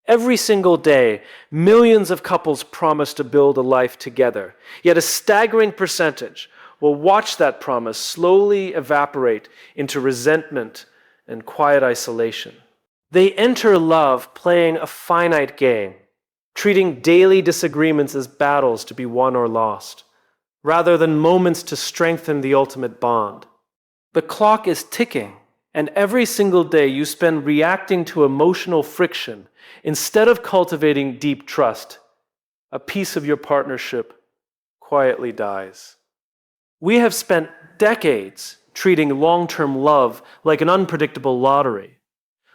Every single day, millions of couples promise to build a life together, yet a staggering percentage will watch that promise slowly evaporate into resentment and quiet isolation. They enter love playing a finite game, treating daily disagreements as battles to be won or lost, rather than moments to strengthen the ultimate bond. The clock is ticking, and every single day you spend reacting to emotional friction instead of cultivating deep trust. A piece of your partnership quietly dies. We have spent decades treating long-term love like an unpredictable lottery.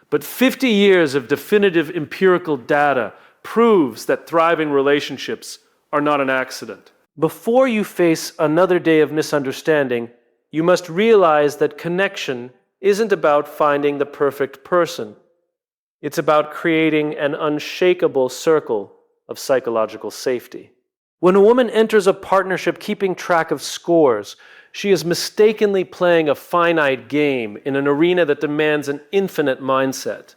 But 50 years of definitive empirical data proves that thriving relationships are not an accident. Before you face another day of misunderstanding, you must realize that connection isn't about finding the perfect person. It's about creating an unshakable circle of psychological safety. When a woman enters a partnership keeping track of scores, she is mistakenly playing a finite game in an arena that demands an infinite mindset.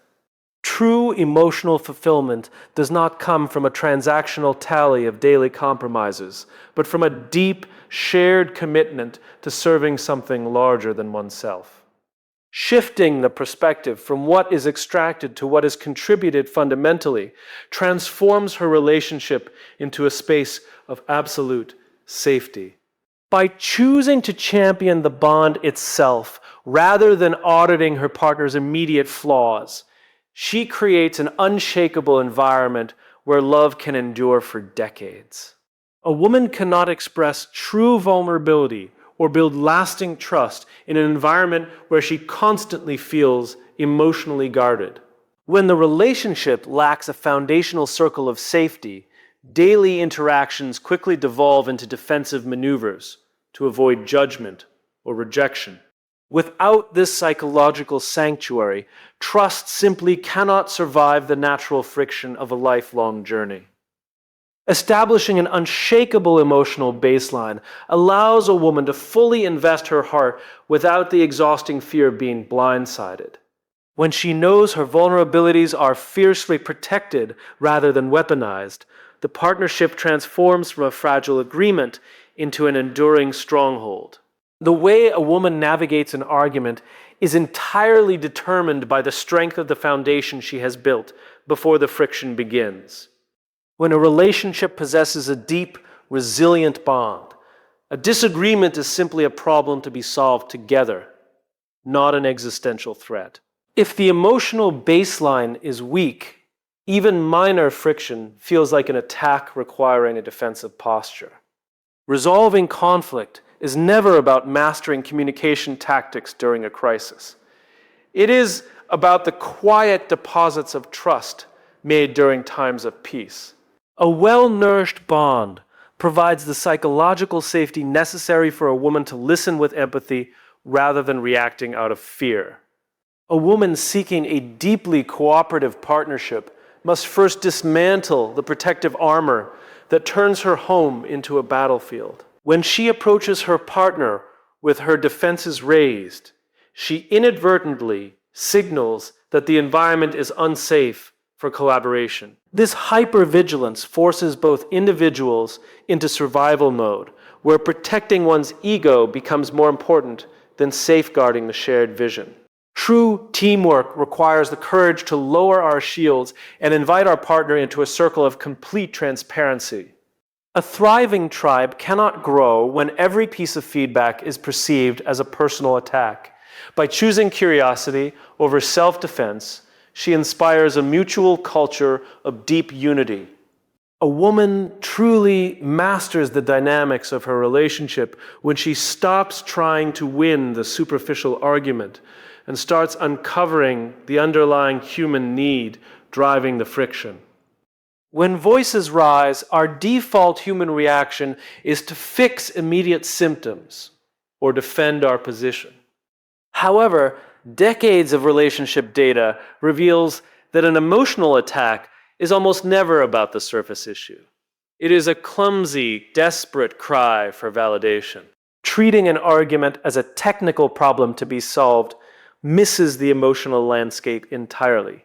True emotional fulfillment does not come from a transactional tally of daily compromises, but from a deep, shared commitment to serving something larger than oneself. Shifting the perspective from what is extracted to what is contributed fundamentally transforms her relationship into a space of absolute safety. By choosing to champion the bond itself rather than auditing her partner's immediate flaws, she creates an unshakable environment where love can endure for decades. A woman cannot express true vulnerability or build lasting trust in an environment where she constantly feels emotionally guarded. When the relationship lacks a foundational circle of safety, daily interactions quickly devolve into defensive maneuvers to avoid judgment or rejection. Without this psychological sanctuary, trust simply cannot survive the natural friction of a lifelong journey. Establishing an unshakable emotional baseline allows a woman to fully invest her heart without the exhausting fear of being blindsided. When she knows her vulnerabilities are fiercely protected rather than weaponized, the partnership transforms from a fragile agreement into an enduring stronghold. The way a woman navigates an argument is entirely determined by the strength of the foundation she has built before the friction begins. When a relationship possesses a deep, resilient bond, a disagreement is simply a problem to be solved together, not an existential threat. If the emotional baseline is weak, even minor friction feels like an attack requiring a defensive posture. Resolving conflict is never about mastering communication tactics during a crisis. It is about the quiet deposits of trust made during times of peace. A well-nourished bond provides the psychological safety necessary for a woman to listen with empathy rather than reacting out of fear. A woman seeking a deeply cooperative partnership must first dismantle the protective armor that turns her home into a battlefield. When she approaches her partner with her defenses raised, she inadvertently signals that the environment is unsafe for collaboration. This hypervigilance forces both individuals into survival mode, where protecting one's ego becomes more important than safeguarding the shared vision. True teamwork requires the courage to lower our shields and invite our partner into a circle of complete transparency. A thriving tribe cannot grow when every piece of feedback is perceived as a personal attack. By choosing curiosity over self-defense, she inspires a mutual culture of deep unity. A woman truly masters the dynamics of her relationship when she stops trying to win the superficial argument and starts uncovering the underlying human need driving the friction. When voices rise, our default human reaction is to fix immediate symptoms or defend our position. However, decades of relationship data reveals that an emotional attack is almost never about the surface issue. It is a clumsy, desperate cry for validation. Treating an argument as a technical problem to be solved misses the emotional landscape entirely.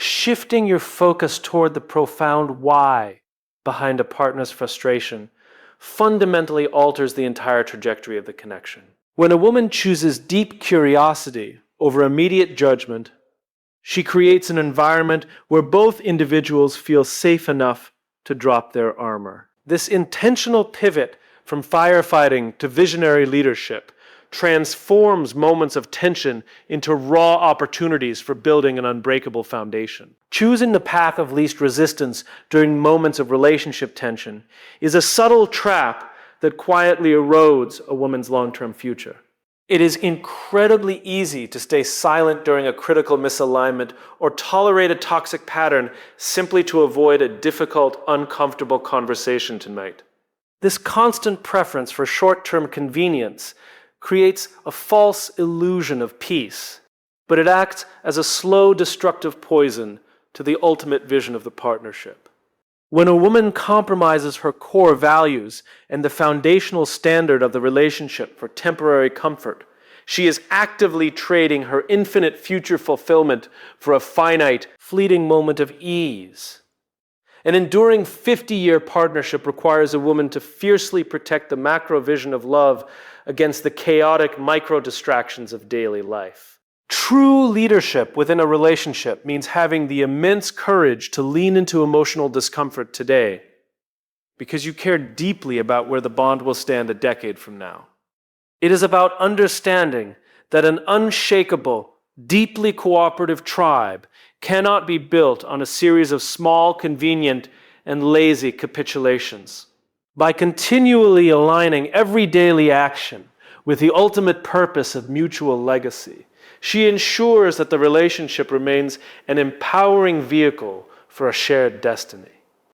Shifting your focus toward the profound why behind a partner's frustration fundamentally alters the entire trajectory of the connection. When a woman chooses deep curiosity over immediate judgment, she creates an environment where both individuals feel safe enough to drop their armor. This intentional pivot from firefighting to visionary leadership transforms moments of tension into raw opportunities for building an unbreakable foundation. Choosing the path of least resistance during moments of relationship tension is a subtle trap that quietly erodes a woman's long-term future. It is incredibly easy to stay silent during a critical misalignment or tolerate a toxic pattern simply to avoid a difficult, uncomfortable conversation tonight. This constant preference for short-term convenience creates a false illusion of peace, but it acts as a slow, destructive poison to the ultimate vision of the partnership. When a woman compromises her core values and the foundational standard of the relationship for temporary comfort, she is actively trading her infinite future fulfillment for a finite, fleeting moment of ease. An enduring 50-year partnership requires a woman to fiercely protect the macro vision of love against the chaotic micro-distractions of daily life. True leadership within a relationship means having the immense courage to lean into emotional discomfort today because you care deeply about where the bond will stand a decade from now. It is about understanding that an unshakable, deeply cooperative tribe cannot be built on a series of small, convenient, and lazy capitulations. By continually aligning every daily action with the ultimate purpose of mutual legacy, she ensures that the relationship remains an empowering vehicle for a shared destiny.